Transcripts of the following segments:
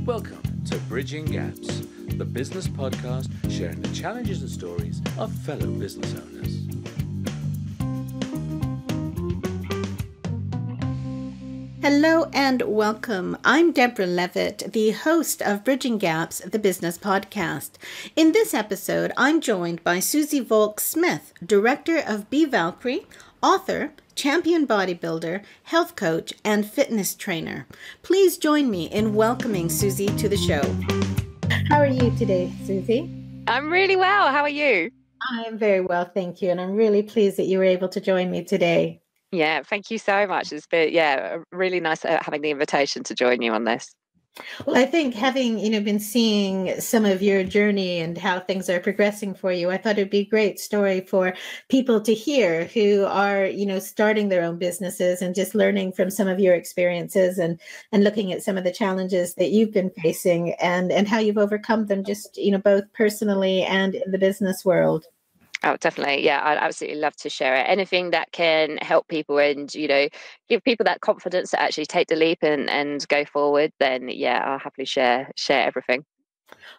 Welcome to Bridging Gaps, the business podcast sharing the challenges and stories of fellow business owners. Hello and welcome. I'm Deborah Levitt, the host of Bridging Gaps, the business podcast. In this episode, I'm joined by Suzie Volkes-Smith, director of Be Valkyrie, author, champion bodybuilder, health coach, and fitness trainer. Please join me in welcoming Suzie to the show. How are you today, Suzie? I'm really well. How are you? I am very well, thank you. And I'm really pleased that you were able to join me today. Yeah, thank you so much. It's been, really nice having the invitation to join you on this. Well, I think having, been seeing some of your journey and how things are progressing for you, I thought it'd be a great story for people to hear who are, starting their own businesses and just learning from some of your experiences and looking at some of the challenges that you've been facing and how you've overcome them just, both personally and in the business world. Oh, definitely. Yeah, I'd absolutely love to share it. Anything that can help people and, give people that confidence to actually take the leap and go forward, then yeah, I'll happily share everything.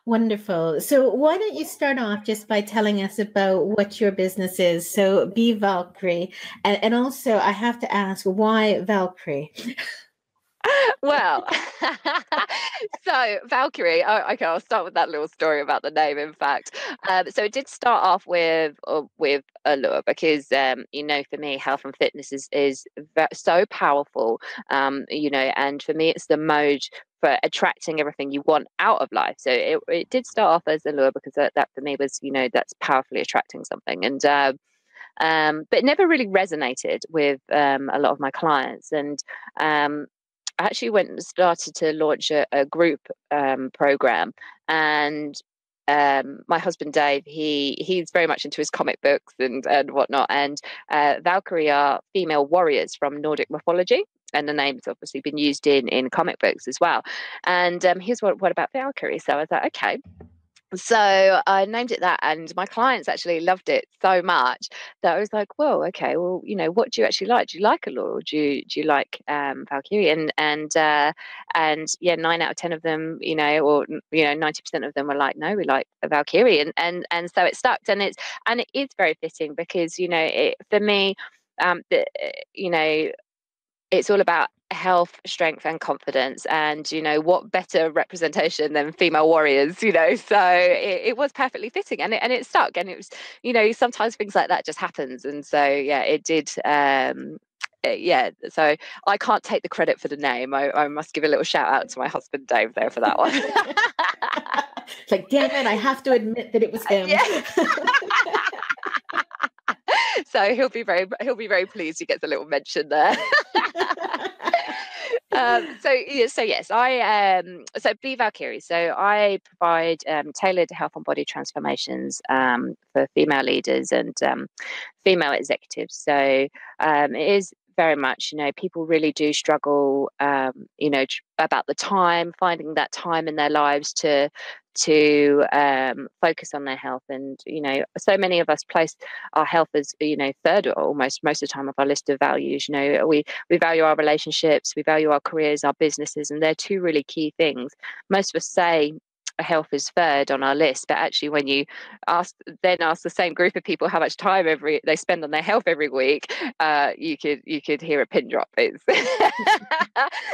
Wonderful. So why don't you start off just by telling us about what your business is? So Be Valkyrie. And also I have to ask, why Valkyrie? Well, so Valkyrie, okay, I'll start with that little story about the name, in fact. So it did start off with allure because, for me, health and fitness is so powerful, and for me, it's the mode for attracting everything you want out of life. So it did start off as allure because that for me was, that's powerfully attracting something. And but it never really resonated with a lot of my clients. And I actually went and started to launch a group program, and my husband Dave, he's very much into his comic books and whatnot. And Valkyrie are female warriors from Nordic mythology, and the name's obviously been used in comic books as well. And here's what about Valkyrie? So I was like, okay. So I named it that, and my clients actually loved it so much that I was like, "Well, okay, well, what do you actually like? Do you like Allure, or do you like Valkyrie?" And yeah, 9 out of 10 of them, or 90% of them were like, "No, we like Valkyrie," and so it stuck, and it is very fitting because for me, it's all about health, strength, and confidence. And, what better representation than female warriors, so it was perfectly fitting, and it stuck. And it was, sometimes things like that just happens. And so, yeah, it did. So I can't take the credit for the name. I must give a little shout out to my husband, Dave, there for that one. It's like, damn it, I have to admit that it was him. Yeah. So he'll be very pleased he gets a little mention there. So Be Valkyrie. So I provide tailored health and body transformations for female leaders and female executives. So it is very much, people really do struggle, about the time, finding that time in their lives to focus on their health. And so many of us place our health as third, or almost most of the time, of our list of values. We value our relationships, we value our careers, our businesses, and they're two really key things. Most of us say health is third on our list, but actually when you ask the same group of people how much time they spend on their health every week, you could hear a pin drop. It's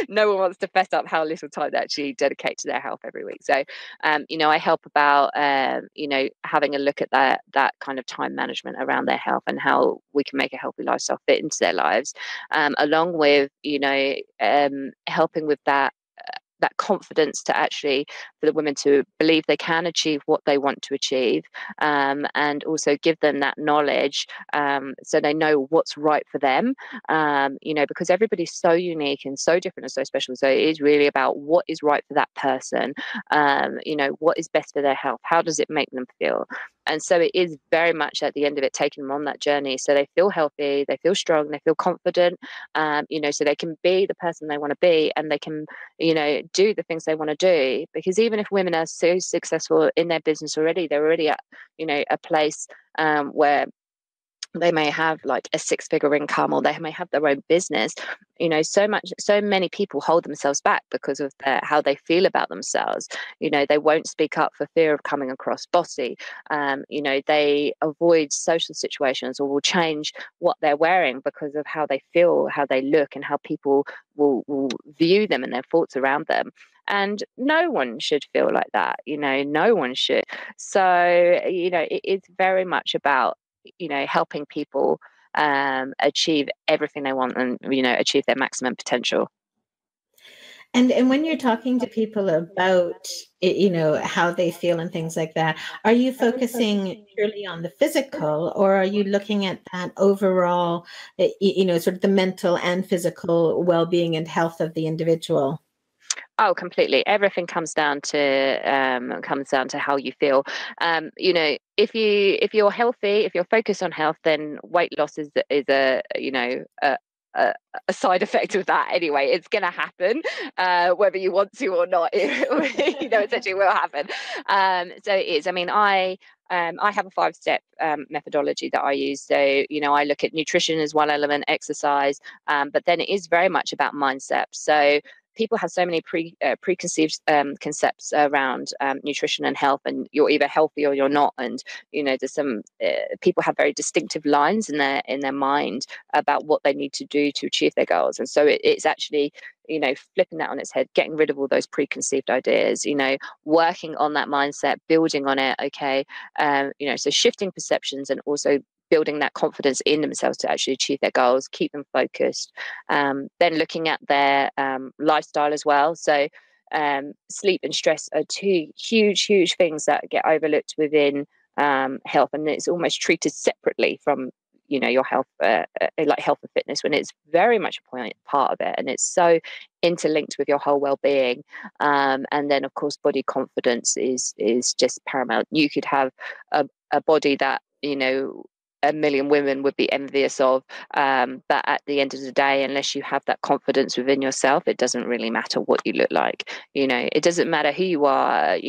no one wants to fess up how little time they actually dedicate to their health every week. So I help about having a look at that kind of time management around their health and how we can make a healthy lifestyle fit into their lives, along with helping with that confidence to actually, for the women to believe they can achieve what they want to achieve, and also give them that knowledge so they know what's right for them, because everybody's so unique and so different and so special. So it is really about what is right for that person, what is best for their health, how does it make them feel. And so it is very much at the end of it taking them on that journey so they feel healthy, they feel strong, they feel confident, so they can be the person they want to be, and they can, do the things they want to do. Because even if women are so successful in their business already, they're already at, a place where they may have like a 6-figure income, or they may have their own business. So many people hold themselves back because of how they feel about themselves. They won't speak up for fear of coming across bossy. They avoid social situations, or will change what they're wearing because of how they feel, how they look, and how people will view them and their thoughts around them. And no one should feel like that. No one should. So, it's very much about helping people achieve everything they want, and achieve their maximum potential. And when you're talking to people about how they feel and things like that, are you focusing purely on the physical, or are you looking at that overall, sort of the mental and physical well-being and health of the individual? Oh, completely. Everything comes down to how you feel. If you're healthy, if you're focused on health, then weight loss is a side effect of that anyway. It's going to happen, whether you want to or not. Essentially will happen. So it is. I mean, I have a 5-step methodology that I use. So, I look at nutrition as one element, exercise, but then it is very much about mindset. So people have so many preconceived concepts around nutrition and health, and you're either healthy or you're not. And there's some people have very distinctive lines in their mind about what they need to do to achieve their goals. And so it's actually flipping that on its head, getting rid of all those preconceived ideas, working on that mindset, building on it. Okay, so shifting perceptions, and also building that confidence in themselves to actually achieve their goals, keep them focused. Then looking at their lifestyle as well. So sleep and stress are two huge things that get overlooked within health, and it's almost treated separately from your health, like health and fitness, when it's very much a part of it, and it's so interlinked with your whole well-being. And then of course body confidence is just paramount. You could have a body that a million women would be envious of, but at the end of the day, unless you have that confidence within yourself, it doesn't really matter what you look like. It doesn't matter who you are,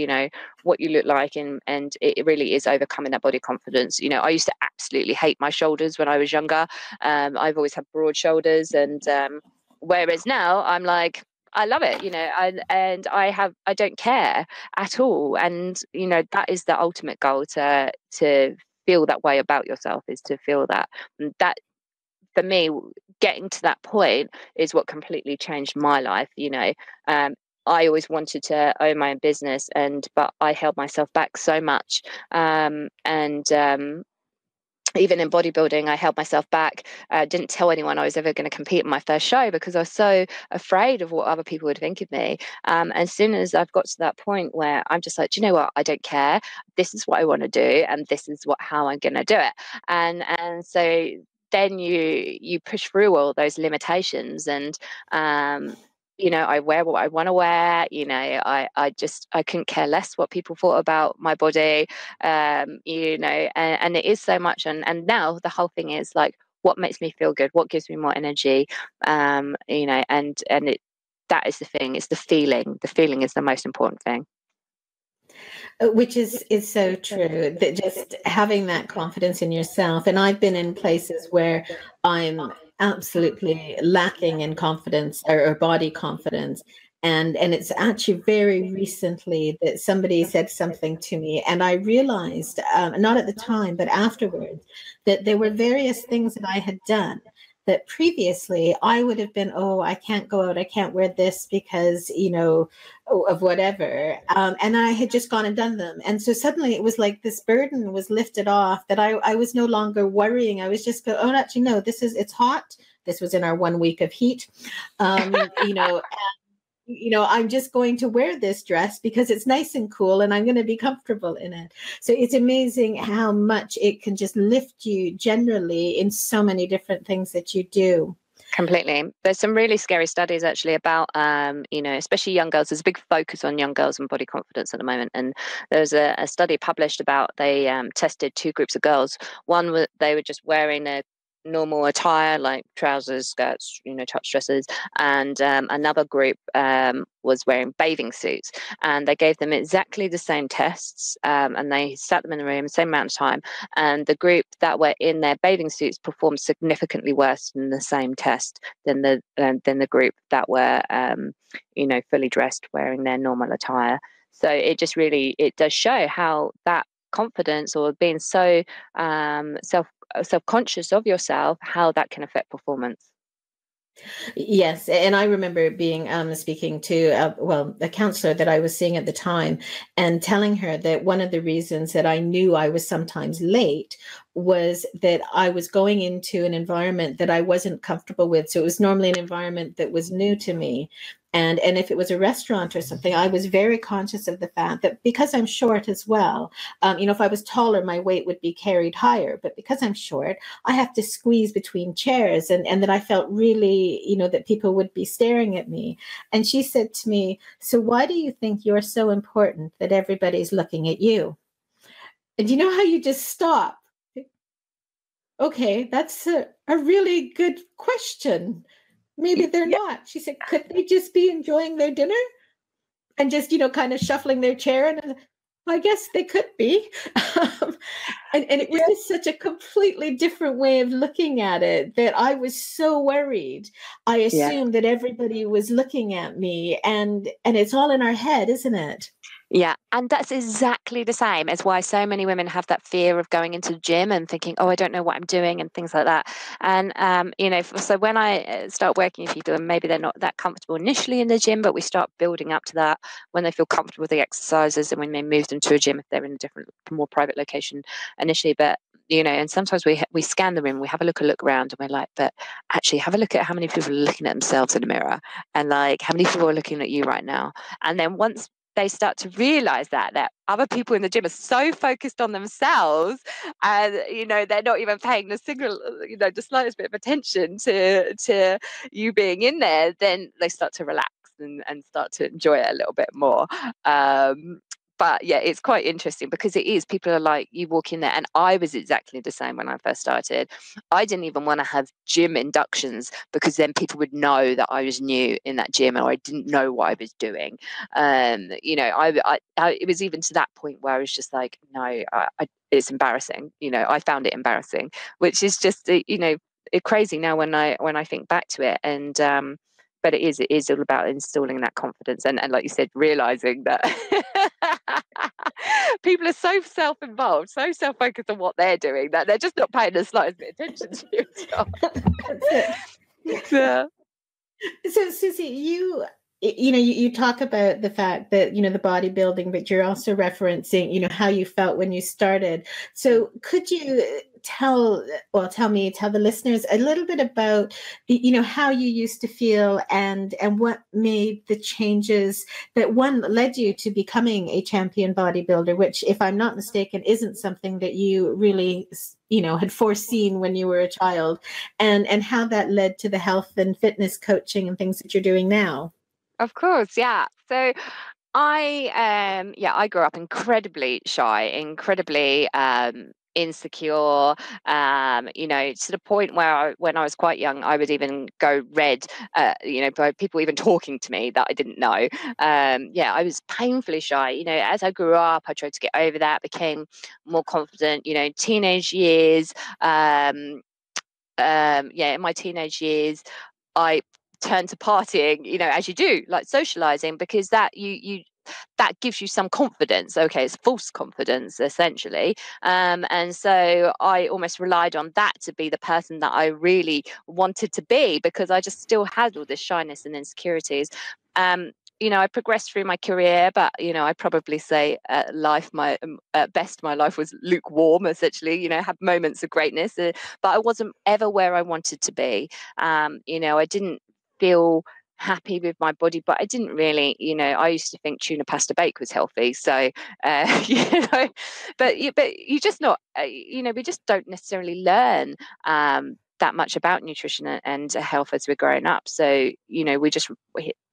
what you look like, and it really is overcoming that body confidence. I used to absolutely hate my shoulders when I was younger. I've always had broad shoulders, and whereas now I'm like, I love it, and I don't care at all. And that is the ultimate goal, to feel that way about yourself, is to feel that. And that, for me, getting to that point is what completely changed my life. I always wanted to own my own business, but I held myself back so much. Even in bodybuilding, I held myself back. Didn't tell anyone I was ever going to compete in my first show, because I was so afraid of what other people would think of me. As soon as I've got to that point where I'm just like, do you know what? I don't care. This is what I want to do, and this is how I'm going to do it. And so then you push through all those limitations, and I wear what I want to wear. I couldn't care less what people thought about my body. And it is so much. And now the whole thing is like, what makes me feel good? What gives me more energy? And that is the thing. It's the feeling. The feeling is the most important thing. Which is so true, that just having that confidence in yourself. And I've been in places where I'm absolutely lacking in confidence, or body confidence. And it's actually very recently that somebody said something to me, and I realized, not at the time, but afterwards, that there were various things that I had done that previously I would have been, oh, I can't go out, I can't wear this because, of whatever. And I had just gone and done them. And so suddenly it was like this burden was lifted off, that I was no longer worrying. I was just going, oh, actually, no, it's hot. This was in our 1 week of heat, I'm just going to wear this dress because it's nice and cool, and I'm going to be comfortable in it. So it's amazing how much it can just lift you generally in so many different things that you do. Completely. There's some really scary studies actually about, especially young girls. There's a big focus on young girls and body confidence at the moment. And there's a study published about, they tested 2 groups of girls. One, they were just wearing normal attire like trousers, skirts, touch dresses, and another group was wearing bathing suits, and they gave them exactly the same tests, and they sat them in the room the same amount of time, and the group that were in their bathing suits performed significantly worse in the same test than the group that were fully dressed wearing their normal attire. So it does show how that confidence, or being so self-conscious of yourself, how that can affect performance. Yes, and I remember being speaking to a counselor that I was seeing at the time, and telling her that one of the reasons that I knew I was sometimes late was that I was going into an environment that I wasn't comfortable with. So it was normally an environment that was new to me. And if it was a restaurant or something, I was very conscious of the fact that because I'm short as well, if I was taller, my weight would be carried higher. But because I'm short, I have to squeeze between chairs, and that I felt really, that people would be staring at me. And she said to me, "So why do you think you're so important that everybody's looking at you?" And you know how you just stop? Okay, that's a really good question. Maybe they're not. She said, could they just be enjoying their dinner and just, kind of shuffling their chair? And I guess they could be. And it was just such a completely different way of looking at it that I was so worried. I assumed that everybody was looking at me, and it's all in our head, isn't it? Yeah, and that's exactly the same as why so many women have that fear of going into the gym and thinking, "Oh, I don't know what I'm doing," and things like that. And so when I start working with people, and maybe they're not that comfortable initially in the gym, but we start building up to that when they feel comfortable with the exercises, and when they move them to a gym if they're in a different, more private location initially. But and sometimes we scan the room, we have a look around, and we're like, but actually, have a look at how many people are looking at themselves in the mirror, and like how many people are looking at you right now. And then once they start to realize that other people in the gym are so focused on themselves, and they're not even paying the the slightest bit of attention to you being in there, then they start to relax and start to enjoy it a little bit more. But yeah, it's quite interesting because people are like, you walk in there, and I was exactly the same when I first started. I didn't even want to have gym inductions because then people would know that I was new in that gym and I didn't know what I was doing. It was even to that point where I was just like, no, it's embarrassing. I found it embarrassing, which is just, crazy now when I think back to it. And but it is all about installing that confidence, and like you said, realizing that people are so self-involved, so self-focused on what they're doing, that they're just not paying the slightest bit of attention to yourself. That's it. Yeah. So Suzie, you talk about the fact that, the bodybuilding, but you're also referencing, how you felt when you started. So could you tell the listeners a little bit about, how you used to feel and what made the changes that led you to becoming a champion bodybuilder, which, if I'm not mistaken, isn't something that you really, had foreseen when you were a child, and how that led to the health and fitness coaching and things that you're doing now. Of course, yeah. So I grew up incredibly shy, incredibly insecure, to the point where when I was quite young, I would even go red, by people even talking to me that I didn't know. I was painfully shy. As I grew up, I tried to get over that, became more confident, teenage years. In my teenage years, I turned to partying, as you do, like socializing, because that gives you some confidence. Okay, it's false confidence essentially, and so I almost relied on that to be the person that I really wanted to be, because I just still had all this shyness and insecurities. I progressed through my career, but I probably say at best my life was lukewarm, essentially. Had moments of greatness, but I wasn't ever where I wanted to be. I didn't feel happy with my body, but I didn't really, I used to think tuna pasta bake was healthy. So, but you just not, we just don't necessarily learn that much about nutrition and health as we're growing up. So, we just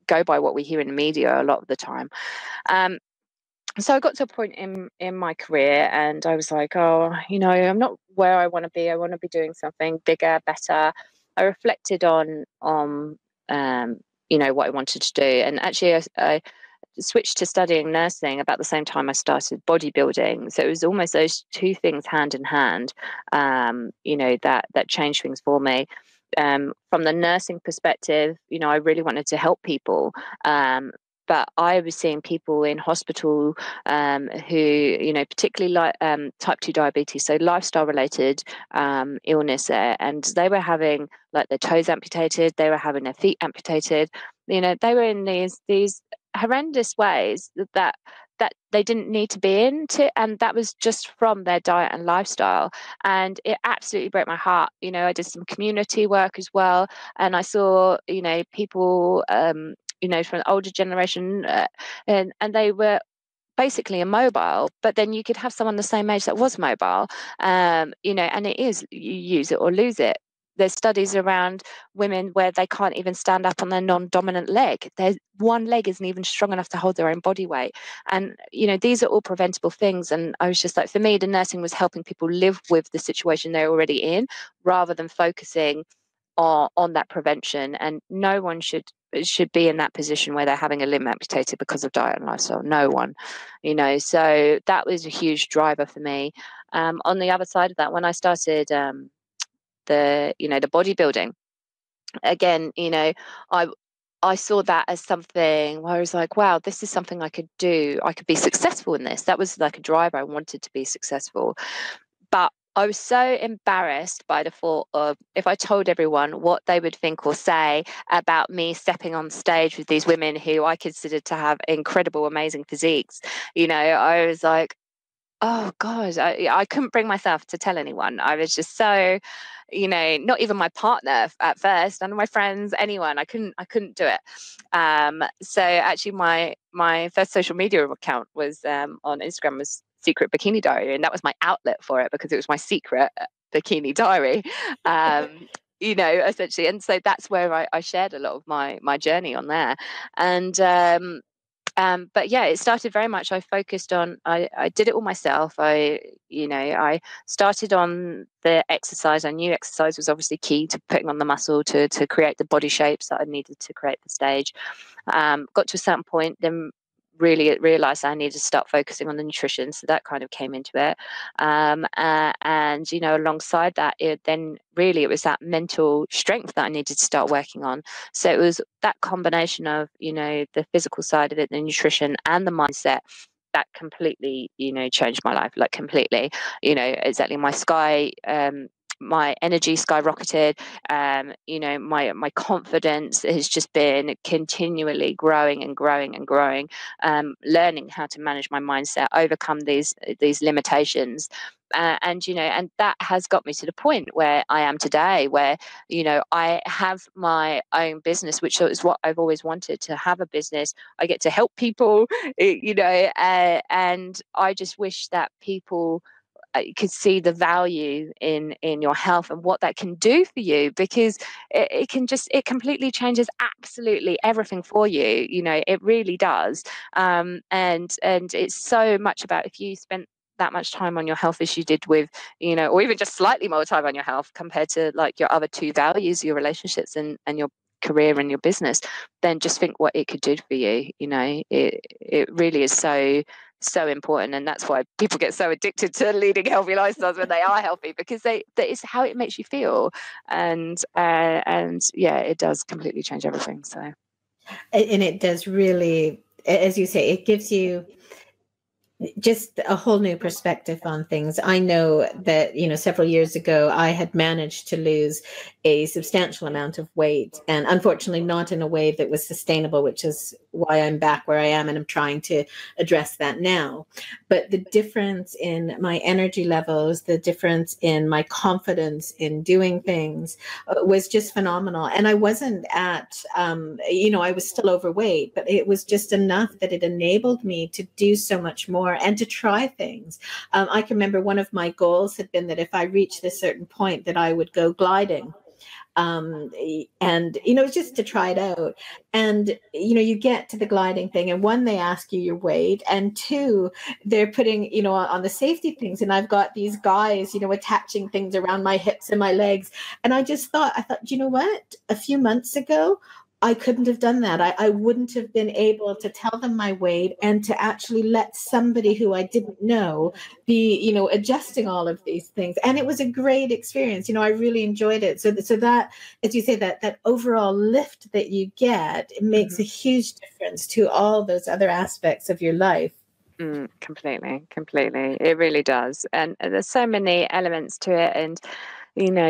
go by what we hear in the media a lot of the time. so I got to a point in my career, and I was like, oh, I'm not where I want to be. I want to be doing something bigger, better. I reflected on what I wanted to do, and actually I switched to studying nursing about the same time I started bodybuilding. So it was almost those two things hand in hand, that changed things for me. From the nursing perspective, I really wanted to help people. But I was seeing people in hospital who, particularly like type 2 diabetes, so lifestyle related illness there. And they were having like their toes amputated, they were having their feet amputated. They were in these horrendous ways that they didn't need to be into, and that was just from their diet and lifestyle. And it absolutely broke my heart. I did some community work as well, and I saw people from the older generation, and they were basically immobile, but then you could have someone the same age that was mobile, and it is, you use it or lose it. There's studies around women where they can't even stand up on their non-dominant leg. Their one leg isn't even strong enough to hold their own body weight. And, these are all preventable things. And I was just like, for me, the nursing was helping people live with the situation they're already in, rather than focusing on that prevention. And no one should be in that position where they're having a limb amputated because of diet and lifestyle. No one, so that was a huge driver for me. On the other side of that, when I started the bodybuilding, again, I saw that as something where I was like, wow, this is something I could do. I could be successful in this. That was like a driver. I wanted to be successful. But I was so embarrassed by the thought of, if I told everyone, what they would think or say about me stepping on stage with these women who I considered to have incredible, amazing physiques. I was like, oh God, I couldn't bring myself to tell anyone. I was just so, not even my partner at first, none of my friends, anyone. I couldn't do it. So actually, my first social media account was on Instagram, was Secret Bikini Diary, and that was my outlet for it, because it was my secret bikini diary. Essentially, and so that's where I shared a lot of my journey on there, and. But yeah, it started very much. I focused on. I did it all myself. I started on the exercise. I knew exercise was obviously key to putting on the muscle to create the body shapes that I needed to create the stage. Got to a certain point, then really realized I needed to start focusing on the nutrition. So that kind of came into it. And, alongside that, it was that mental strength that I needed to start working on. So it was that combination of, the physical side of it, the nutrition and the mindset, that completely, changed my life, like completely, exactly. My energy skyrocketed. My confidence has just been continually growing and growing and growing. Learning how to manage my mindset, overcome these limitations, and that has got me to the point where I am today, where I have my own business, which is what I've always wanted, to have a business. I get to help people, and I just wish that people could see the value in your health and what that can do for you, because it completely changes absolutely everything for you. It really does. And it's so much about, if you spent that much time on your health as you did with, or even just slightly more time on your health compared to like your other two values, your relationships and your career and your business, then just think what it could do for you. It really is so important, and that's why people get so addicted to leading healthy lifestyles when they are healthy, because that is how it makes you feel, and yeah, it does completely change everything. So, and it does really, as you say, it gives you just a whole new perspective on things. I know that, several years ago, I had managed to lose a substantial amount of weight, and unfortunately not in a way that was sustainable, which is why I'm back where I am, and I'm trying to address that now. But the difference in my energy levels, the difference in my confidence in doing things was just phenomenal. And I wasn't at, I was still overweight, but it was just enough that it enabled me to do so much more and to try things. I can remember one of my goals had been that if I reached this certain point, that I would go gliding. And, it's just to try it out. And, you get to the gliding thing, and one, they ask you your weight, and two, they're putting, on the safety things. And I've got these guys, attaching things around my hips and my legs. And I thought, you know what? A few months ago, I couldn't have done that. I wouldn't have been able to tell them my weight and to actually let somebody who I didn't know be, adjusting all of these things. And it was a great experience. I really enjoyed it. So that, as you say, that overall lift that you get, it makes a huge difference to all those other aspects of your life. Completely. It really does. And there's so many elements to it. And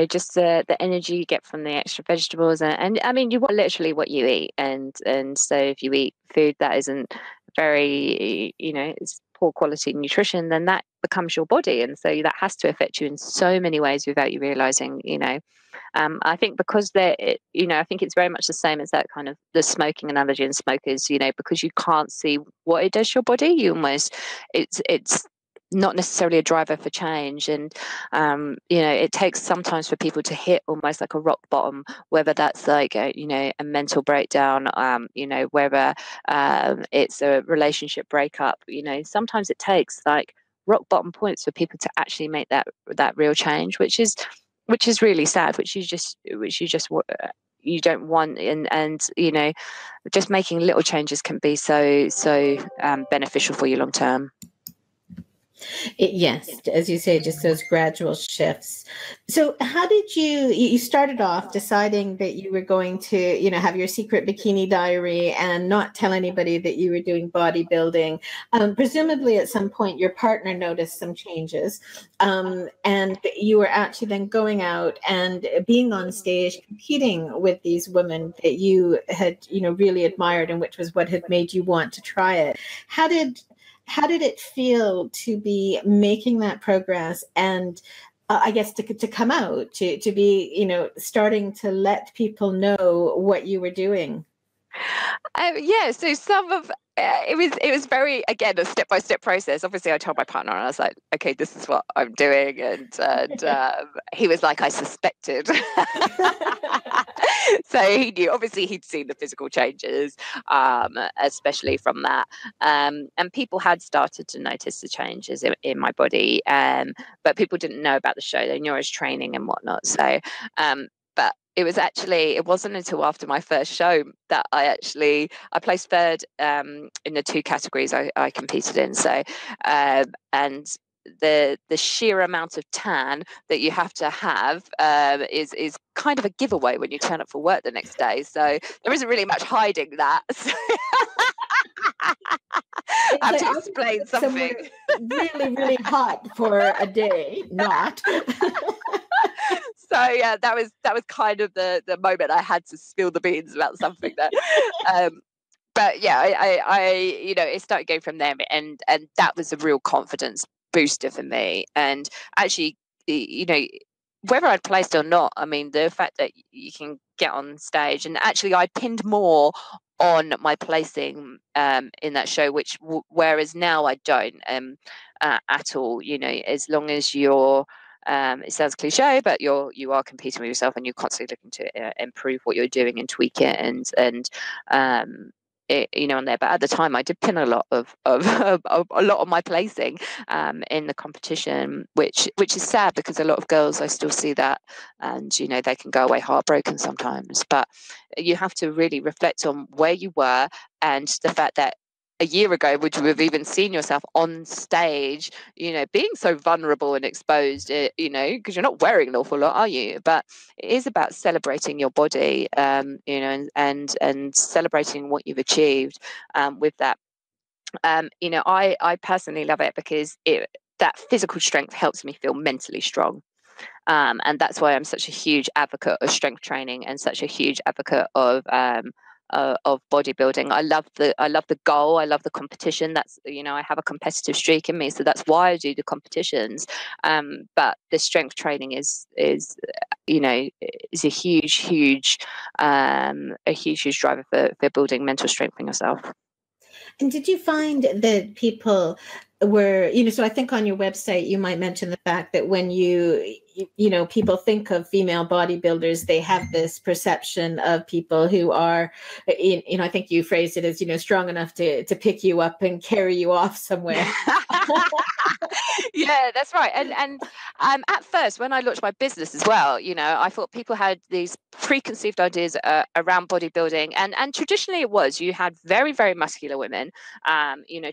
just the energy you get from the extra vegetables, and I mean, you want literally what you eat, and so if you eat food that isn't very, it's poor quality nutrition, then that becomes your body, and so that has to affect you in so many ways without you realizing. I think because I think it's very much the same as that kind of the smoking analogy and smokers, because you can't see what it does to your body, you almost, it's not necessarily a driver for change. And it takes sometimes for people to hit almost like a rock bottom, whether that's like a mental breakdown, whether it's a relationship breakup. Sometimes it takes like rock bottom points for people to actually make that real change, which is really sad, which you don't want. And just making little changes can be so beneficial for you long term. Yes, as you say, just those gradual shifts. So how did you started off deciding that you were going to, have your secret bikini diary and not tell anybody that you were doing bodybuilding. Presumably at some point your partner noticed some changes, and you were actually then going out and being on stage, competing with these women that you had, really admired, and which was what had made you want to try it. How did it feel to be making that progress, and I guess to come out, to be, starting to let people know what you were doing? So some of it was very, again, a step-by-step process. Obviously I told my partner and I was like, okay, this is what I'm doing, and he was like, I suspected. So he knew. Obviously he'd seen the physical changes, especially from that, and people had started to notice the changes in my body, but people didn't know about the show. They knew I was training and whatnot. So but it wasn't until after my first show that I placed third in the two categories I competed in. So and the sheer amount of tan that you have to have is kind of a giveaway when you turn up for work the next day. So there isn't really much hiding that. So I have to explain something. Really, really hot for a day, not. So yeah, that was kind of the moment I had to spill the beans about something there. But yeah, I it started going from there, and that was a real confidence booster for me. And actually, whether I'd placed or not, I mean, the fact that you can get on stage, and actually I pinned more on my placing in that show, whereas now I don't at all. As long as you're it sounds cliche, but you are competing with yourself, and you're constantly looking to improve what you're doing and tweak it, and on there. But at the time, I did pin a lot of a lot of my placing in the competition, which is sad, because a lot of girls, I still see that, and they can go away heartbroken sometimes. But you have to really reflect on where you were, and the fact that a year ago, would you have even seen yourself on stage, being so vulnerable and exposed, because you're not wearing an awful lot, are you? But it is about celebrating your body, and celebrating what you've achieved with that. I personally love it because that physical strength helps me feel mentally strong. And that's why I'm such a huge advocate of strength training, and such a huge advocate of bodybuilding. I love the goal. I love the competition. That's I have a competitive streak in me, so that's why I do the competitions. But the strength training is a huge driver for building mental strength in yourself. And did you find that people were, so I think on your website, you might mention the fact that when people think of female bodybuilders, they have this perception of people who are, I think you phrased it as, strong enough to pick you up and carry you off somewhere. Yeah, that's right. And at first, when I launched my business as well, I thought people had these preconceived ideas around bodybuilding, and traditionally it was, you had very, very muscular women.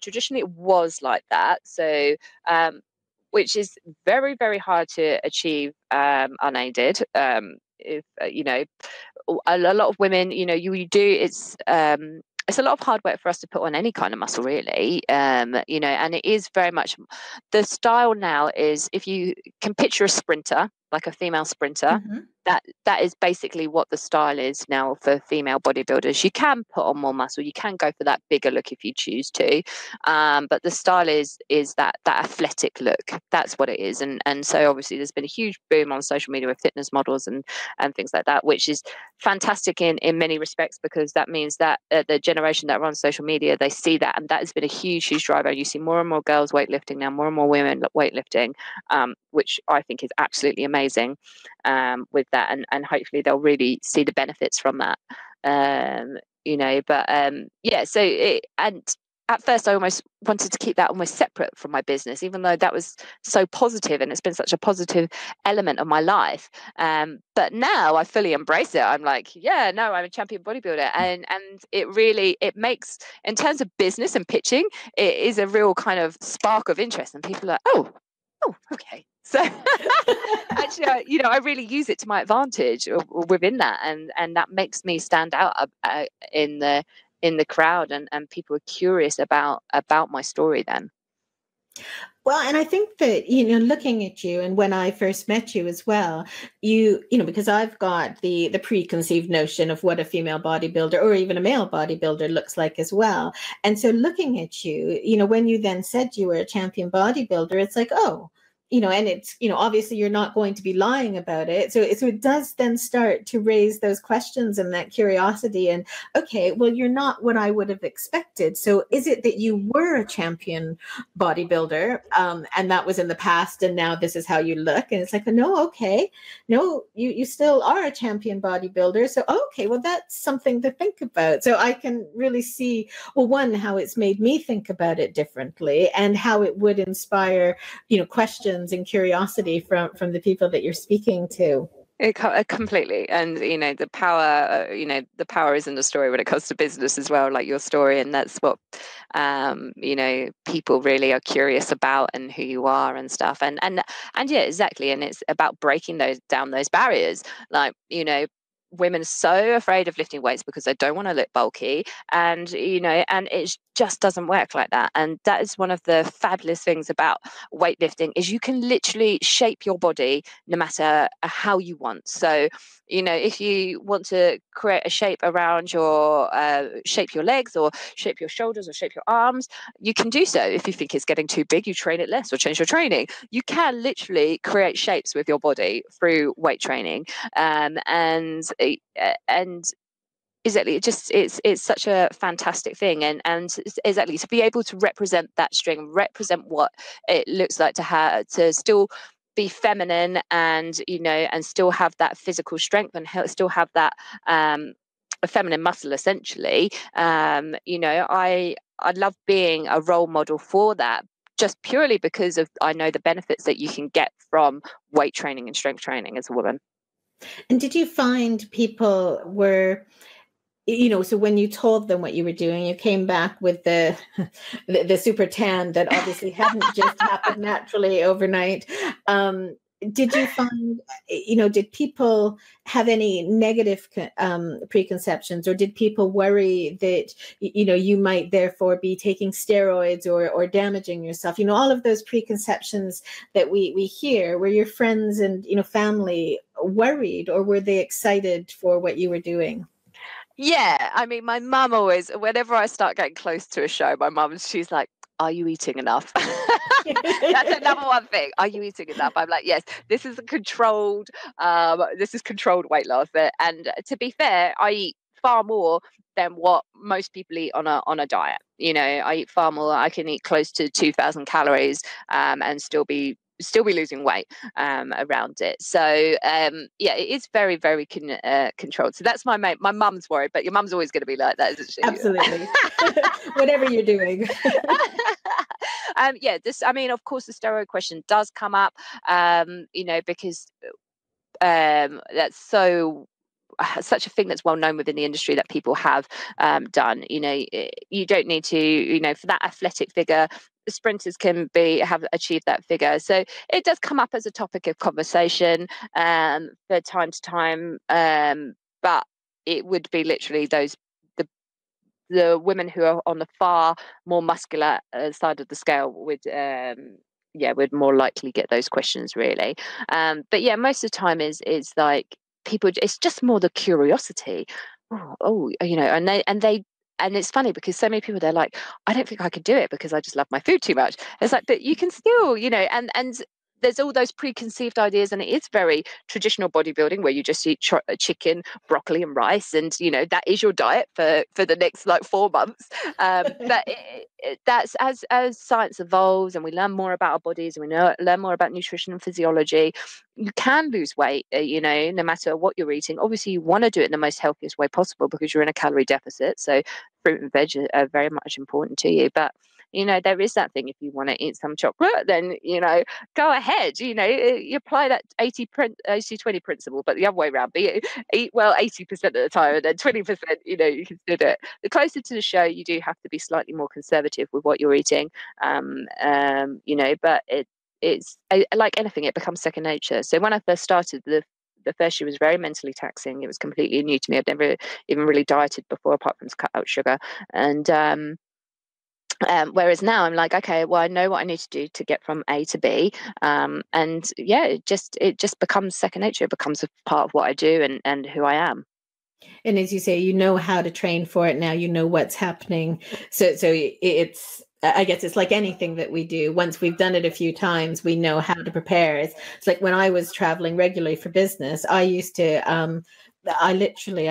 Traditionally it was like that. So, which is very, very hard to achieve unaided. If a lot of women, you do, it's a lot of hard work for us to put on any kind of muscle, really. And it is very much the style now is, if you can picture a sprinter, like a female sprinter, Mm-hmm. that is basically what the style is now for female bodybuilders. You can put on more muscle, you can go for that bigger look if you choose to, but the style is that athletic look. That's what it is. And so obviously there's been a huge boom on social media with fitness models and things like that, which is fantastic in many respects, because that means that the generation that are on social media, they see that, and that has been a huge driver. You see more and more girls weightlifting now, more and more women weightlifting, which I think is absolutely amazing, with that, and hopefully they'll really see the benefits from that. And at first I almost wanted to keep that almost separate from my business, even though that was so positive and it's been such a positive element of my life. But now I fully embrace it. I'm like, yeah, no, I'm a champion bodybuilder. And it makes, in terms of business and pitching, it is a real kind of spark of interest. And people are like, oh, okay. So actually, I really use it to my advantage within that. And that makes me stand out in the crowd, and people are curious about my story then. Well, and I think that, looking at you, and when I first met you as well, because I've got the preconceived notion of what a female bodybuilder or even a male bodybuilder looks like as well. And so looking at you, when you then said you were a champion bodybuilder, it's like, oh, and it's, obviously you're not going to be lying about it. So it does then start to raise those questions and that curiosity. And okay, well, you're not what I would have expected. So is it that you were a champion bodybuilder, and that was in the past, and now this is how you look? And it's like, no, okay, no, you still are a champion bodybuilder. So, okay, well, that's something to think about. So I can really see, well, one, how it's made me think about it differently, and how it would inspire, questions and curiosity from the people that you're speaking to. Completely. And the power is in the story when it comes to business as well, like your story. And that's what people really are curious about, and who you are and stuff. And yeah, exactly. And it's about breaking down those barriers. Like, women are so afraid of lifting weights because they don't want to look bulky, and and it just doesn't work like that. And that is one of the fabulous things about weightlifting, is you can literally shape your body no matter how you want. So if you want to create a shape around shape your legs, or shape your shoulders, or shape your arms, you can do so. If you think it's getting too big, you train it less or change your training. You can literally create shapes with your body through weight training. And exactly, it's such a fantastic thing. And exactly, to be able to represent that string, represent what it looks like to still be feminine, and and still have that physical strength, and still have that a feminine muscle, essentially. I love being a role model for that, just purely because I know the benefits that you can get from weight training and strength training as a woman. And did you find people were, so when you told them what you were doing, you came back with the super tan that obviously hadn't just happened naturally overnight. Did you find, did people have any negative preconceptions, or did people worry that, you might therefore be taking steroids or damaging yourself? All of those preconceptions that we hear. Were your friends and, family worried, or were they excited for what you were doing? Yeah, I mean, my mum always, whenever I start getting close to a show, she's like, are you eating enough? That's the number one thing. Are you eating enough? I'm like, yes, this is controlled weight loss. And to be fair, I eat far more than what most people eat on a diet. You know, I eat far more. I can eat close to 2,000 calories and still be losing weight around it. So yeah, it is very, very controlled. So that's my mum's worry, but your mum's always going to be like that, isn't she? Absolutely. Whatever you're doing. Yeah, I mean, of course, the steroid question does come up, you know, because that's such a thing that's well known within the industry that people have done. You know, you don't need to, you know, for that athletic figure, the sprinters can have achieved that figure. So it does come up as a topic of conversation for time to time, but it would be literally the women who are on the far more muscular side of the scale would would more likely get those questions, really. But yeah, most of the time is like people, it's just more the curiosity. You know, and it's funny because so many people, they're like, I don't think I could do it because I just love my food too much. It's like, but you can still, you know, and there's all those preconceived ideas, and it is very traditional bodybuilding where you just eat chicken, broccoli, and rice, and you know that is your diet for the next like 4 months. But that's as science evolves and we learn more about our bodies and we learn more about nutrition and physiology, you can lose weight. You know, no matter what you're eating. Obviously, you want to do it in the most healthiest way possible because you're in a calorie deficit. So fruit and veg are very much important to you, but you know, there is that thing. If you want to eat some chocolate, then, you know, go ahead. You know, you apply that 80-20 principle, but the other way around. But eat well 80% of the time, and then 20%, you know, you can still do it. The closer to the show, you do have to be slightly more conservative with what you're eating. You know, but it's like anything, it becomes second nature. So when I first started, the first year was very mentally taxing. It was completely new to me. I'd never even really dieted before, apart from to cut out sugar. And whereas now I'm like, okay, well, I know what I need to do to get from A to B. And yeah, it just becomes second nature. It becomes a part of what I do and who I am. And as you say, you know how to train for it now, you know what's happening. So it's, I guess it's like anything that we do. Once we've done it a few times, we know how to prepare. It's like when I was traveling regularly for business, I used to, I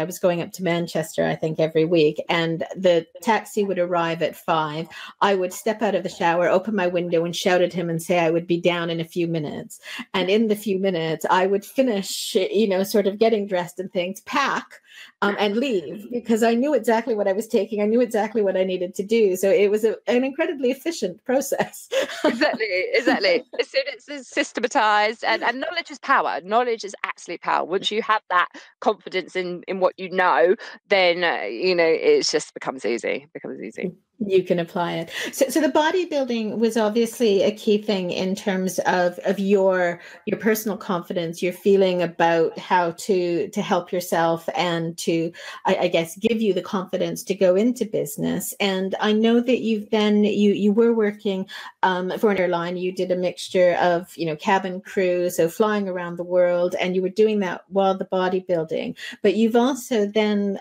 was going up to Manchester, I think, every week, and the taxi would arrive at 5. I would step out of the shower, open my window and shout at him and say I would be down in a few minutes. And in the few minutes, I would finish, you know, sort of getting dressed and things, pack and leave, because I knew exactly what I was taking. I knew exactly what I needed to do. So it was an incredibly efficient process. Exactly. As soon as it's systematized, and knowledge is power. Knowledge is absolute power. Once you have that confidence in what you know, then you know, it just becomes easy. You can apply it. So the bodybuilding was obviously a key thing in terms of your personal confidence, your feeling about how to help yourself and to, I guess, give you the confidence to go into business. And I know that you were working for an airline. You did a mixture of, you know, cabin crew, so flying around the world, and you were doing that while the bodybuilding. But you've also then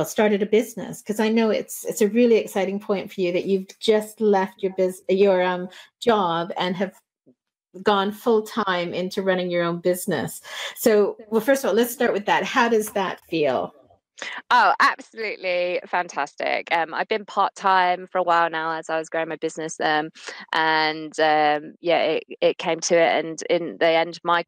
started a business, because I know it's a really exciting point for you that you've just left your job and have gone full time into running your own business. So, well, first of all, let's start with that. How does that feel? Oh, absolutely fantastic. I've been part-time for a while now as I was growing my business. It came to it. And in the end, my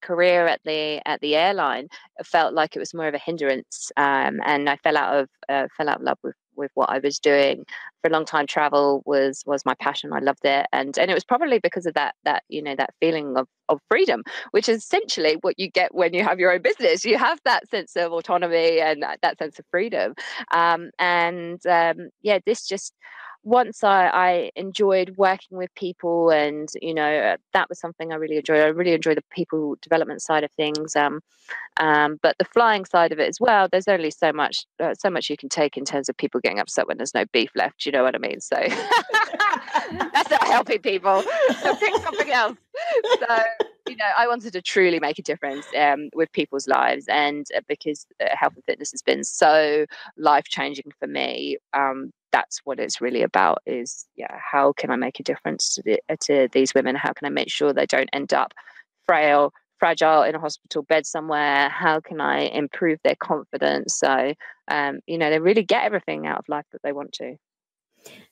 career at the airline felt like it was more of a hindrance. And I fell out of love with what I was doing. For a long time, travel was my passion. I loved it. And it was probably because of that you know, that feeling of freedom, which is essentially what you get when you have your own business. You have that sense of autonomy and that sense of freedom. This just, once I enjoyed working with people, and you know, that was something I really enjoyed. I really enjoy the people development side of things. But the flying side of it as well, there's only so much you can take in terms of people getting upset when there's no beef left. You know what I mean? So that's not helping people. So pick something else. So, you know, I wanted to truly make a difference with people's lives, and because health and fitness has been so life-changing for me, that's what it's really about, is how can I make a difference to these women? How can I make sure they don't end up frail, fragile in a hospital bed somewhere. How can I improve their confidence? So, they really get everything out of life that they want to.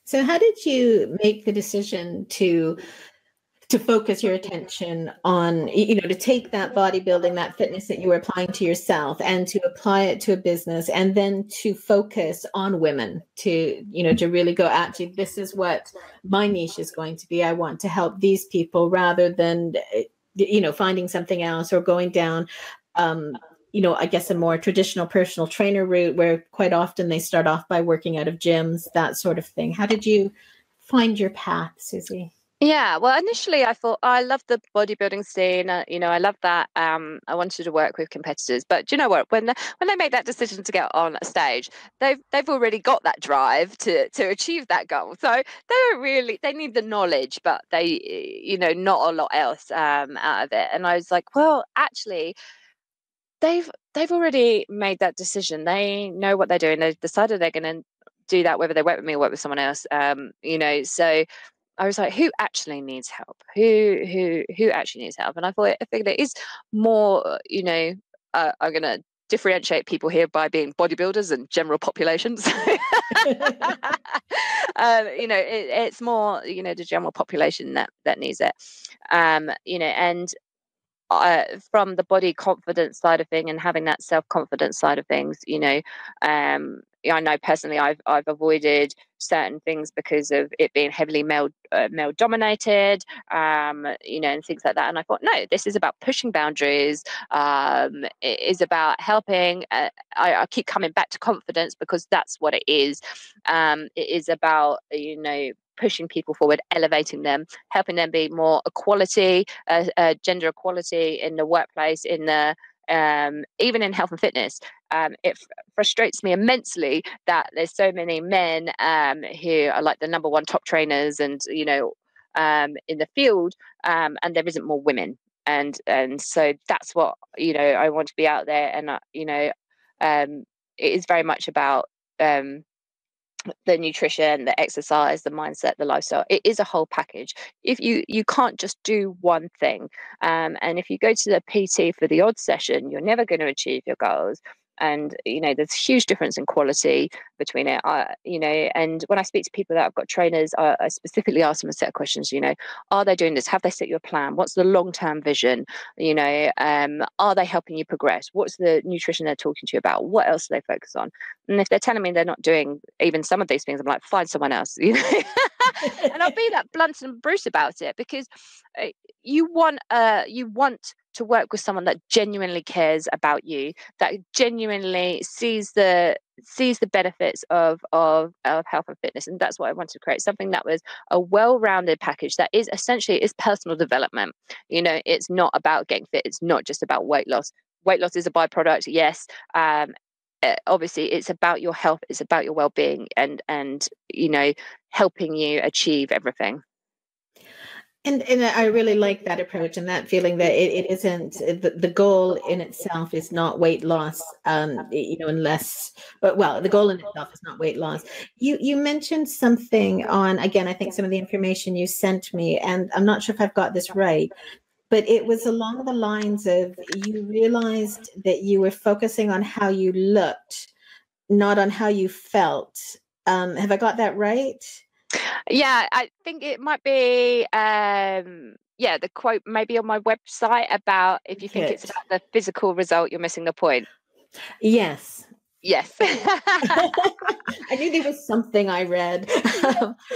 So how did you make the decision to focus your attention on, to take that bodybuilding, that fitness that you were applying to yourself and to apply it to a business, and then to focus on women, to really go, actually, this is what my niche is going to be. I want to help these people, rather than, finding something else or going down, I guess a more traditional personal trainer route, where quite often they start off by working out of gyms, that sort of thing. How did you find your path, Suzie? Yeah, well, initially I thought I loved the bodybuilding scene. I love that. I wanted to work with competitors, but do you know what? When they make that decision to get on a stage, they've already got that drive to achieve that goal. So they need the knowledge, but they not a lot else out of it. And I was like, well, actually, they've already made that decision. They know what they're doing. They've decided they're going to do that, whether they work with me or work with someone else. So I was like, who actually needs help? Who actually needs help? And I figured it is more, I'm going to differentiate people here by being bodybuilders and general populations. It's more, the general population that needs it. And from the body confidence side of thing and having that self-confidence side of things, I know personally I've avoided certain things because of it being heavily male dominated, and things like that. And I thought, no, this is about pushing boundaries. It is about helping. I keep coming back to confidence because that's what it is. It is about, pushing people forward, elevating them, helping them be more equality, gender equality in the workplace, in the even in health and fitness. It frustrates me immensely that there's so many men who are like the number one top trainers and in the field, and there isn't more women. And so that's what I want to be out there, and it is very much about the nutrition, the exercise, the mindset, the lifestyle. It is a whole package. If you can't just do one thing, and if you go to the PT for the odd session, you're never going to achieve your goals. And there's a huge difference in quality between it. And when I speak to people that have got trainers, I specifically ask them a set of questions. Are they doing this? Have they set you a plan? What's the long-term vision? Are they helping you progress? What's the nutrition they're talking to you about? What else do they focus on? And if they're telling me they're not doing even some of these things, I'm like, find someone else. And I'll be that blunt and Bruce about it, because you want to work with someone that genuinely cares about you, that genuinely sees the benefits of health and fitness. And that's what I wanted to create, something that was a well-rounded package that is essentially personal development. It's not about getting fit. It's not just about weight loss. Weight loss is a byproduct, yes. Obviously it's about your health, it's about your well-being, and helping you achieve everything. And I really like that approach, and that feeling that it isn't the goal in itself is not weight loss, unless, the goal in itself is not weight loss. You mentioned something on, again, I think some of the information you sent me, and I'm not sure if I've got this right, but it was along the lines of, you realized that you were focusing on how you looked, not on how you felt. Have I got that right? Yeah, I think it might be, the quote maybe on my website about, if you think it's about the physical result, you're missing the point. Yes. Yes. I knew there was something I read.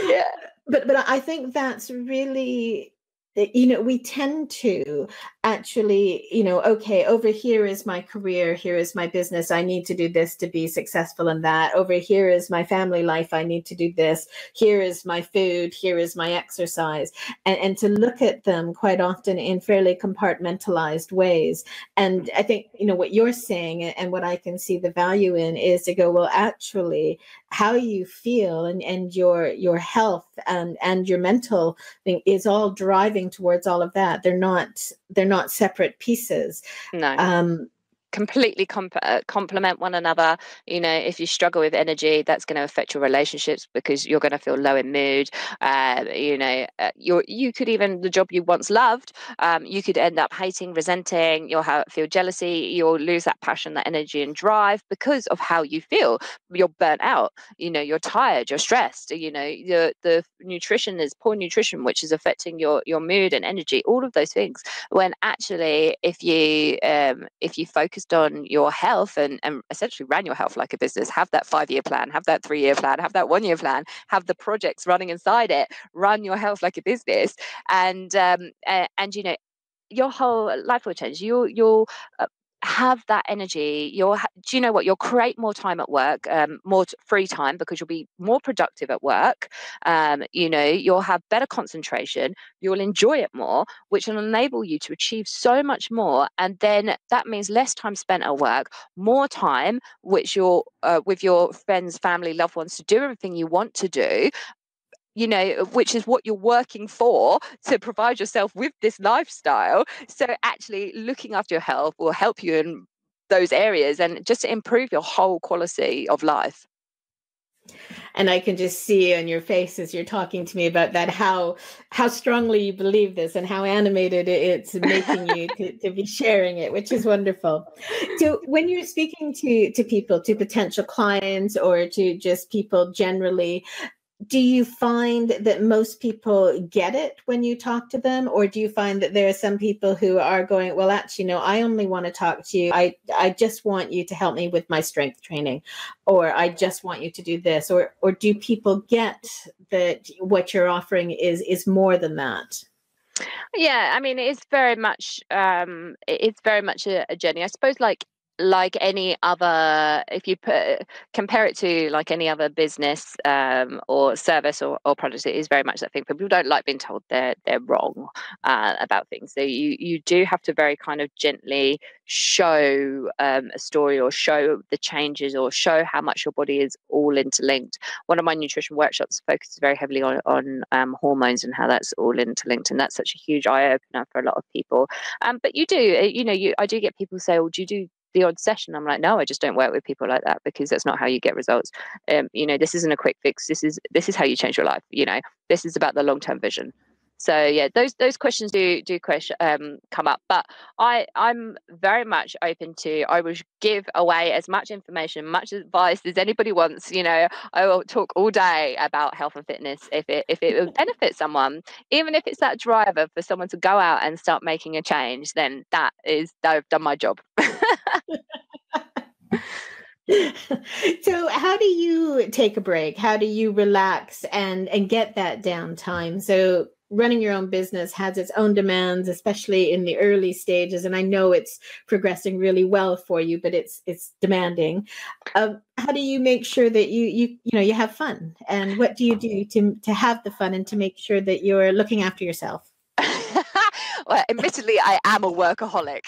Yeah. But I think that's really, we tend to actually, okay, over here is my career, here is my business, I need to do this to be successful in that. Over here is my family life, I need to do this. Here is my food, here is my exercise. And to look at them quite often in fairly compartmentalized ways. And I think, what you're saying, and what I can see the value in, is to go, well, actually, how you feel and your health and your mental thing is all driving towards all of that. They're not separate pieces. No. completely complement one another. You know, if you struggle with energy, that's going to affect your relationships because you're going to feel low in mood. You could even, the job you once loved, you could end up hating, resenting. You'll feel jealousy. You'll lose that passion, that energy and drive because of how you feel. You're burnt out. You know, you're tired. You're stressed. You know, the nutrition is poor nutrition, which is affecting your mood and energy. All of those things. When actually, if you focused on your health and essentially ran your health like a business, have that 5-year plan, have that 3-year plan, have that 1-year plan, have the projects running inside it, run your health like a business, and you know, your whole life will change. You'll have that energy. Do you know what? You'll create more time at work, more free time, because you'll be more productive at work. You know, you'll have better concentration. You'll enjoy it more, which will enable you to achieve so much more. And then that means less time spent at work, more time which you're with your friends, family, loved ones, to do everything you want to do, you know, which is what you're working for, to provide yourself with this lifestyle. So actually looking after your health will help you in those areas and just to improve your whole quality of life. And I can just see on your face as you're talking to me about that, how strongly you believe this and how animated it's making you to be sharing it, which is wonderful. So when you're speaking to people, to potential clients or to just people generally, do you find that most people get it when you talk to them? Or do you find that there are some people who are going, well, actually, no, I only want to talk to you. I just want you to help me with my strength training, or I just want you to do this. Or do people get that what you're offering is more than that? Yeah, I mean, it's very much a journey. I suppose like any other, if you compare it to like any other business or service or product, it is very much that thing. People don't like being told they're wrong about things. So you do have to very kind of gently show a story, or show the changes, or show how much your body is all interlinked. One of my nutrition workshops focuses very heavily on hormones and how that's all interlinked, and that's such a huge eye opener for a lot of people. But you do, I do get people say, "Oh, do you do the odd session?" I'm like, no, I just don't work with people like that, because that's not how you get results. This isn't a quick fix. This is how you change your life. This is about the long-term vision. So yeah, those questions do come up, but I'm very much open to. I will give away as much information, much advice as anybody wants. I will talk all day about health and fitness if it will benefit someone, even if it's that driver for someone to go out and start making a change. Then I've done my job. So how do you take a break? How do you relax and get that downtime? So running your own business has its own demands, especially in the early stages. And I know it's progressing really well for you, but it's demanding. How do you make sure that you have fun? And what do you do to have the fun and to make sure that you're looking after yourself? Well, admittedly, I am a workaholic.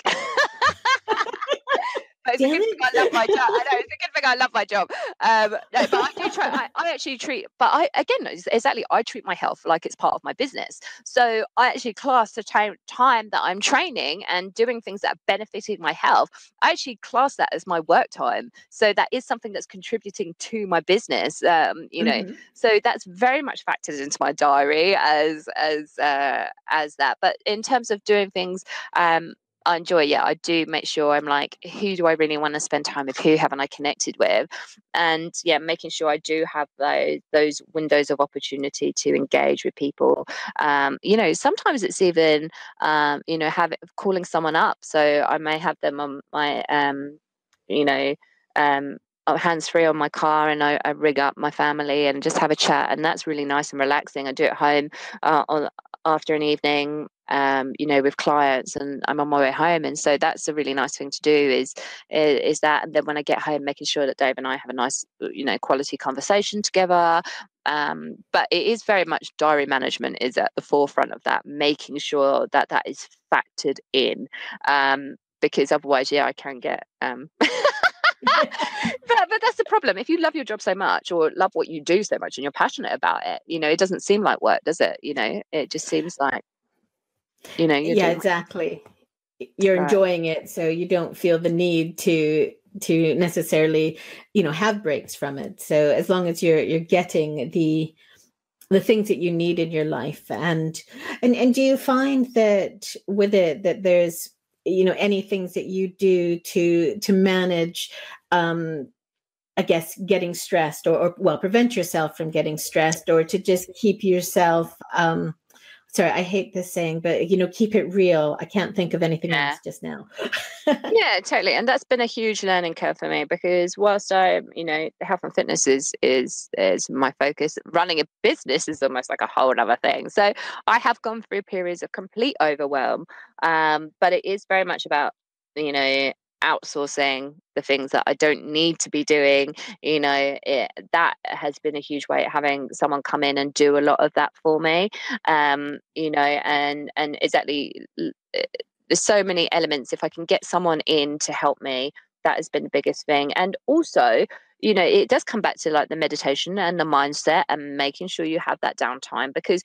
It's a good thing I love my job. I know, it's a good thing I love my job. No, but I do try. I actually treat, but I treat my health like it's part of my business. So I actually class the time that I'm training and doing things that are benefiting my health. I actually class that as my work time. So that is something that's contributing to my business. So that's very much factored into my diary as that. But in terms of doing things, I enjoy, I do make sure I'm like, who do I really want to spend time with? Who haven't I connected with? And making sure I do have those windows of opportunity to engage with people. Sometimes it's even, calling someone up. So I may have them on my, hands free on my car, and I rig up my family and just have a chat. And that's really nice and relaxing. I do it at home after an evening. With clients, and I'm on my way home, and so that's a really nice thing to do is that. And then when I get home, making sure that Dave and I have a nice quality conversation together. But it is very much diary management is at the forefront of that, making sure that is factored in, because otherwise I can get but that's the problem. If you love your job so much, or love what you do so much, and you're passionate about it, it doesn't seem like work, does it? It just seems like, yeah, exactly. you're enjoying it, so you don't feel the need to necessarily, have breaks from it. So as long as you're getting the things that you need in your life, and do you find that with it that there's any things that you do to manage, I guess, getting stressed, or well, prevent yourself from getting stressed, or to just keep yourself, sorry, I hate this saying, but keep it real. I can't think of anything else just now. Yeah, totally. And that's been a huge learning curve for me, because whilst I, health and fitness is my focus, running a business is almost like a whole other thing. So I have gone through periods of complete overwhelm. But it is very much about, outsourcing the things that I don't need to be doing. That has been a huge way, having someone come in and do a lot of that for me. And exactly, there's so many elements. If I can get someone in to help me, that has been the biggest thing. And also, it does come back to like the meditation and the mindset and making sure you have that downtime, because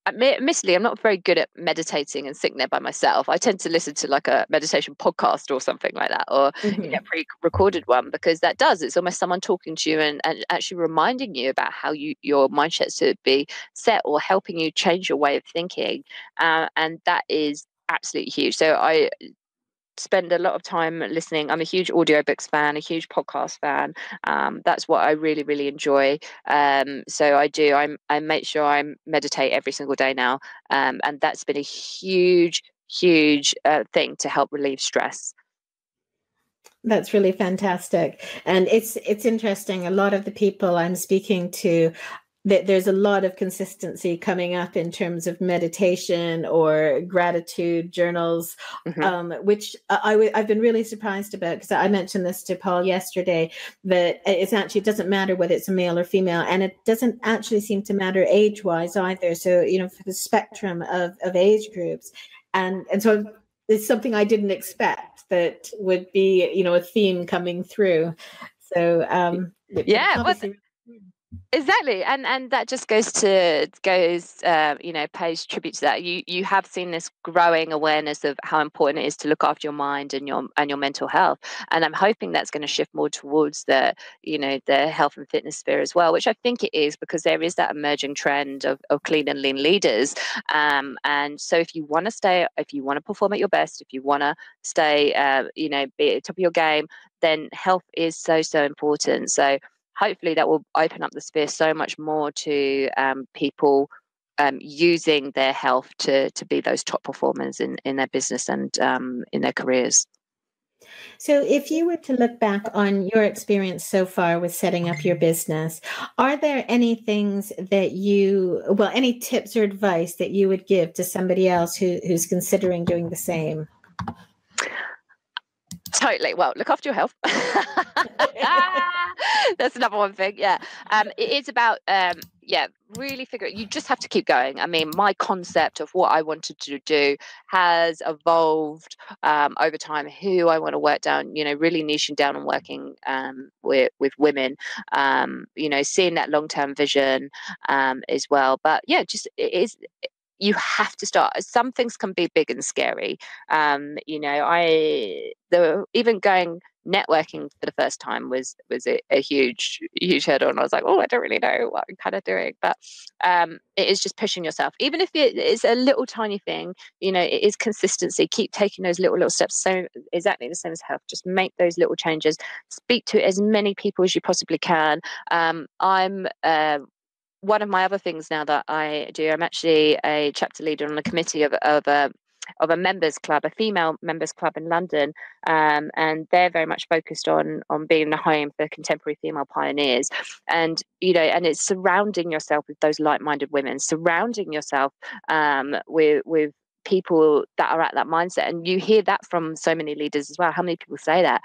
admittedly, I'm not very good at meditating and sitting there by myself. I tend to listen to like a meditation podcast or something like that, or pre-recorded one, because it's almost someone talking to you and actually reminding you about how your mindset should be set, or helping you change your way of thinking. And that is absolutely huge. So I spend a lot of time listening. I'm a huge audiobooks fan, a huge podcast fan. That's what I really, really enjoy. So I make sure I meditate every single day now. And that's been a huge, huge thing to help relieve stress. That's really fantastic. And it's interesting. A lot of the people I'm speaking to, there's a lot of consistency coming up in terms of meditation or gratitude journals, which I've been really surprised about, because I mentioned this to Paul yesterday, that it doesn't matter whether it's a male or female, and it doesn't actually seem to matter age-wise either. So, for the spectrum of age groups. And so it's something I didn't expect that would be, a theme coming through. So, Exactly, and that just pays tribute to that. You have seen this growing awareness of how important it is to look after your mind and your mental health, and I'm hoping that's going to shift more towards the health and fitness sphere as well, which I think it is, because there is that emerging trend of clean and lean leaders. And so if you want to perform at your best, if you want to stay be at the top of your game, then health is so important. So hopefully that will open up the sphere so much more to people using their health to be those top performers in their business and in their careers. So if you were to look back on your experience so far with setting up your business, are there any things that any tips or advice that you would give to somebody else who's considering doing the same? Totally. Well, look after your health. That's another one thing. Yeah. It is about, really you just have to keep going. I mean, my concept of what I wanted to do has evolved over time, who I want to work down, really niching down and working with women, seeing that long-term vision as well. But yeah, you have to start. Some things can be big and scary. Even going networking for the first time was a huge hurdle, and I was like, oh, I don't really know what I'm kind of doing. But it is just pushing yourself, even if it is a little tiny thing. It is consistency. Keep taking those little steps. So exactly the same as health. Just make those little changes. Speak to as many people as you possibly can. One of my other things now that I do, I'm actually a chapter leader on the committee of a members club, a female members club in London, and they're very much focused on being the home for contemporary female pioneers. And and it's surrounding yourself with those like-minded women, surrounding yourself with people that are at that mindset. And you hear that from so many leaders as well. How many people say that?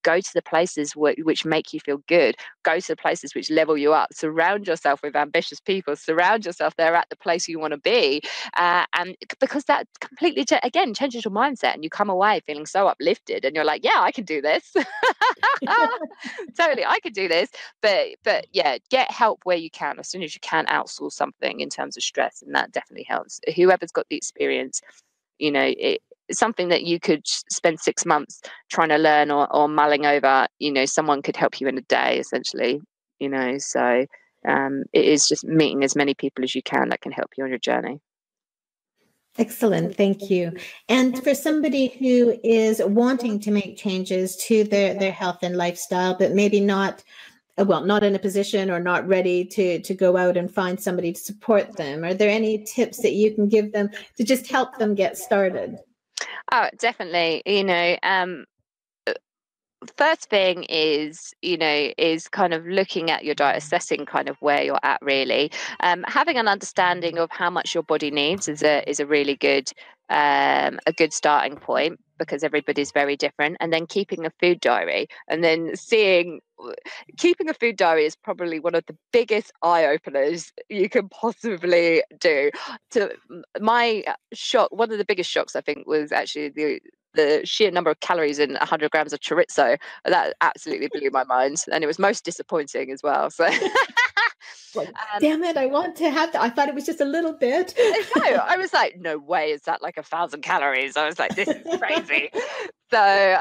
Go to the places which make you feel good. Go to the places which level you up. Surround yourself with ambitious people. Surround yourself there at the place you want to be. And because that completely, again, changes your mindset, and you come away feeling so uplifted, and you're like, yeah, I can do this. Totally, I could do this. But yeah, get help where you can. As soon as you can, outsource something in terms of stress, and that definitely helps. Whoever's got the experience, something that you could spend 6 months trying to learn or mulling over, someone could help you in a day, essentially, so it is just meeting as many people as you can that can help you on your journey. Excellent. Thank you. And for somebody who is wanting to make changes to their health and lifestyle, but maybe not in a position or not ready to go out and find somebody to support them, are there any tips that you can give them to just help them get started? Oh, definitely. First thing is kind of looking at your diet, assessing kind of where you're at, really. Having an understanding of how much your body needs is a really good starting point, because everybody's very different. And then keeping a food diary, and then keeping a food diary is probably one of the biggest eye openers you can possibly do. To my shock, one of the biggest shocks, I think, was actually the sheer number of calories in 100 grams of chorizo. That absolutely blew my mind, and it was most disappointing as well. So damn it, I want to have that. I thought it was just a little bit. No, I was like, no way is that like 1,000 calories. I was like, this is crazy. So,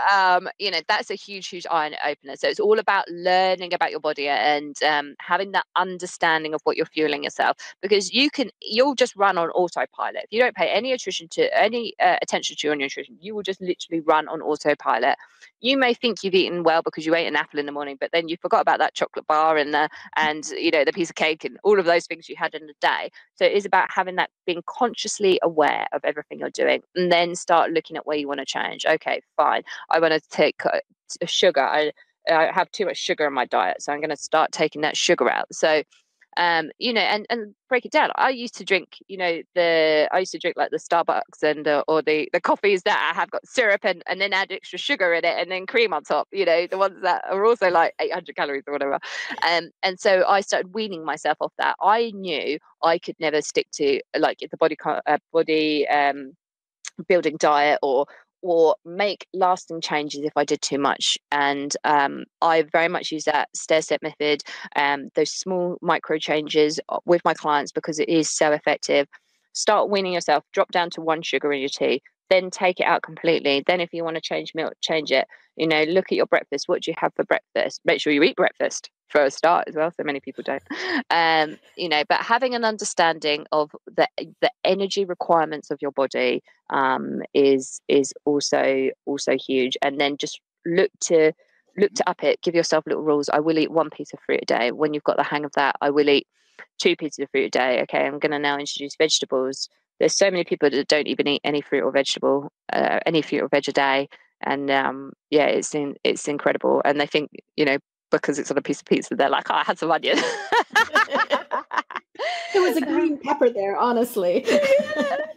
that's a huge eye opener. So it's all about learning about your body and having that understanding of what you're fueling yourself, because you'll just run on autopilot. If you don't pay any attention to your nutrition, you will just literally run on autopilot. You may think you've eaten well because you ate an apple in the morning, but then you forgot about that chocolate bar and the piece of cake and all of those things you had in the day. So it is about having that, being consciously aware of everything you're doing, and then start looking at where you want to change. Okay, fine. I want to take sugar. I have too much sugar in my diet, so I'm going to start taking that sugar out. So and break it down. I used to drink, like the Starbucks and or the coffees that have got syrup and then add extra sugar in it and then cream on top, the ones that are also like 800 calories or whatever. And so I started weaning myself off that. I knew I could never stick to like the body building diet or make lasting changes if I did too much. And I very much use that stair-step method, those small micro changes with my clients, because it is so effective. Start weaning yourself, drop down to 1 sugar in your tea, then take it out completely. Then if you want to change milk, change it. Look at your breakfast. What do you have for breakfast? Make sure you eat breakfast for a start as well. So many people don't. But having an understanding of the energy requirements of your body is also huge. And then just look to up it. Give yourself little rules. I will eat 1 piece of fruit a day. When you've got the hang of that, I will eat 2 pieces of fruit a day. Okay, I'm going to now introduce vegetables. There's so many people that don't even eat any fruit or veg a day, and it's incredible. And they think because it's on a piece of pizza, they're like, oh, I had some onion. There was a green pepper there, honestly.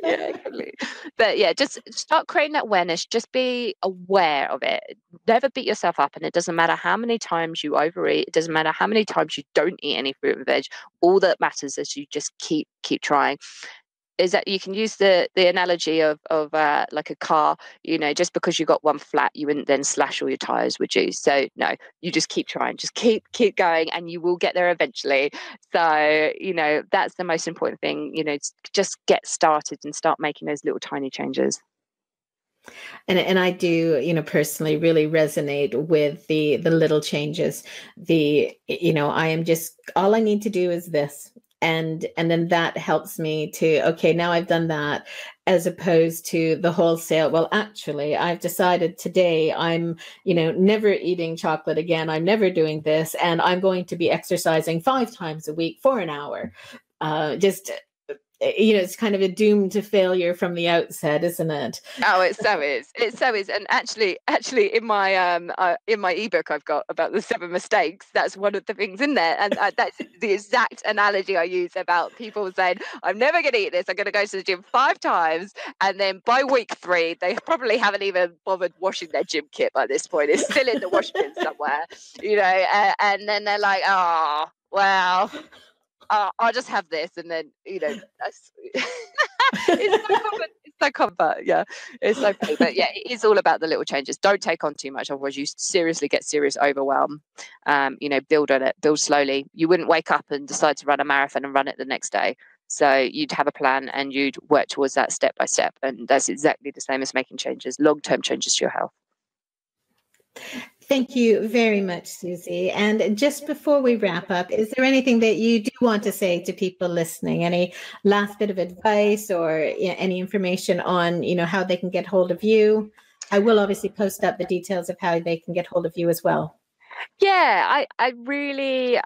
yeah, totally. But yeah, just start creating that awareness. Just be aware of it. Never beat yourself up, and it doesn't matter how many times you overeat. It doesn't matter how many times you don't eat any fruit and veg. All that matters is you just keep trying. Is that you can use the analogy of like a car, just because you got one flat, you wouldn't then slash all your tires, would you? So no, you just keep trying, just keep going, and you will get there eventually. So that's the most important thing. Just get started and start making those little tiny changes. And I do, personally really resonate with the little changes. I am just, all I need to do is this. And then that helps me to, okay, now I've done that, as opposed to the wholesale. Well, actually, I've decided today I'm, never eating chocolate again. I'm never doing this. And I'm going to be exercising 5 times a week for an hour. It's kind of a doom to failure from the outset, isn't it? Oh, it so is. And actually in my ebook I've got about the 7 mistakes, that's one of the things in there. And that's the exact analogy I use about people saying, I'm never going to eat this. I'm going to go to the gym 5 times. And then by week 3, they probably haven't even bothered washing their gym kit by this point. It's still in the wash bin somewhere, and then they're like, oh, well, I'll just have this, and then that's it's so common, but yeah, it's so funny. But yeah, it is all about the little changes. Don't take on too much, otherwise you seriously get serious overwhelm. Build on it, build slowly. You wouldn't wake up and decide to run a marathon and run it the next day. So you'd have a plan and you'd work towards that step by step. And that's exactly the same as making changes, long-term changes to your health. Thank you very much, Suzie. And just before we wrap up, is there anything that you do want to say to people listening? Any last bit of advice or any information on, how they can get hold of you? I will obviously post up the details of how they can get hold of you as well. Yeah, I really,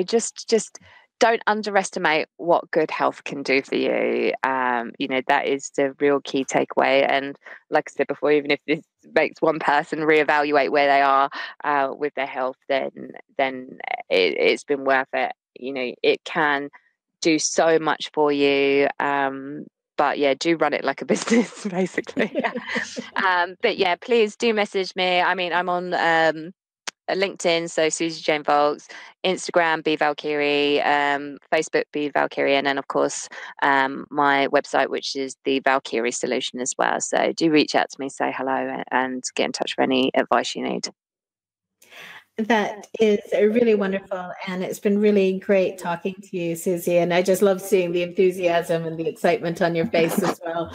just don't underestimate what good health can do for you. That is the real key takeaway. And like I said before, even if this makes one person reevaluate where they are with their health, then it's been worth it. It can do so much for you. But yeah, do run it like a business, basically. But yeah, please do message me. I mean, I'm on LinkedIn, so Suzie Jane Volkes, Instagram, Be Valkyrie, Facebook, Be Valkyrie, and then of course my website, which is the Valkyrie Solution as well. So do reach out to me, say hello, and get in touch for any advice you need. That is really wonderful. And it's been really great talking to you, Suzie. And I just love seeing the enthusiasm and the excitement on your face as well.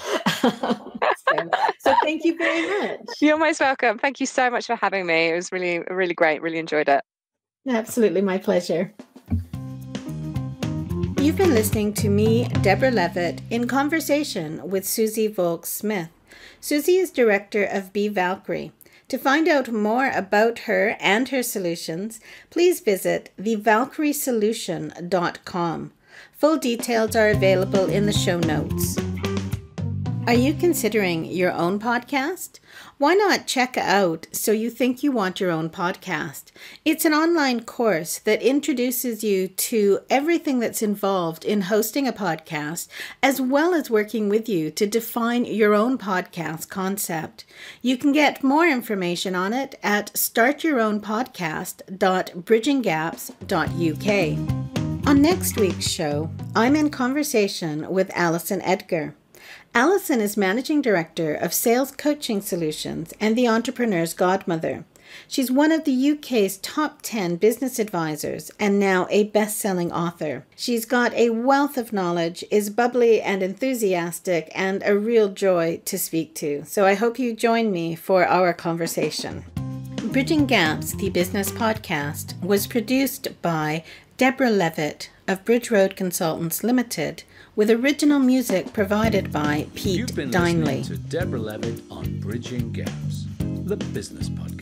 So thank you very much. You're most welcome. Thank you so much for having me. It was really, really great. Really enjoyed it. Absolutely. My pleasure. You've been listening to me, Deborah Levitt, in conversation with Suzie Volkes Smith. Suzie is director of Be Valkyrie. To find out more about her and her solutions, please visit thevalkyriesolution.com. Full details are available in the show notes. Are you considering your own podcast? Why not check out So You Think You Want Your Own Podcast? It's an online course that introduces you to everything that's involved in hosting a podcast, as well as working with you to define your own podcast concept. You can get more information on it at startyourownpodcast.bridginggaps.uk. On next week's show, I'm in conversation with Alison Edgar. Alison is Managing Director of Sales Coaching Solutions and the Entrepreneur's Godmother. She's one of the UK's top 10 business advisors and now a best-selling author. She's got a wealth of knowledge, is bubbly and enthusiastic, and a real joy to speak to. So I hope you join me for our conversation. Bridging Gaps, the business podcast, was produced by Deborah Levitt of Bridge Road Consultants Limited, with original music provided by Pete You've been Dineley. listening to Deborah Levitt on Bridging Gaps, the business podcast.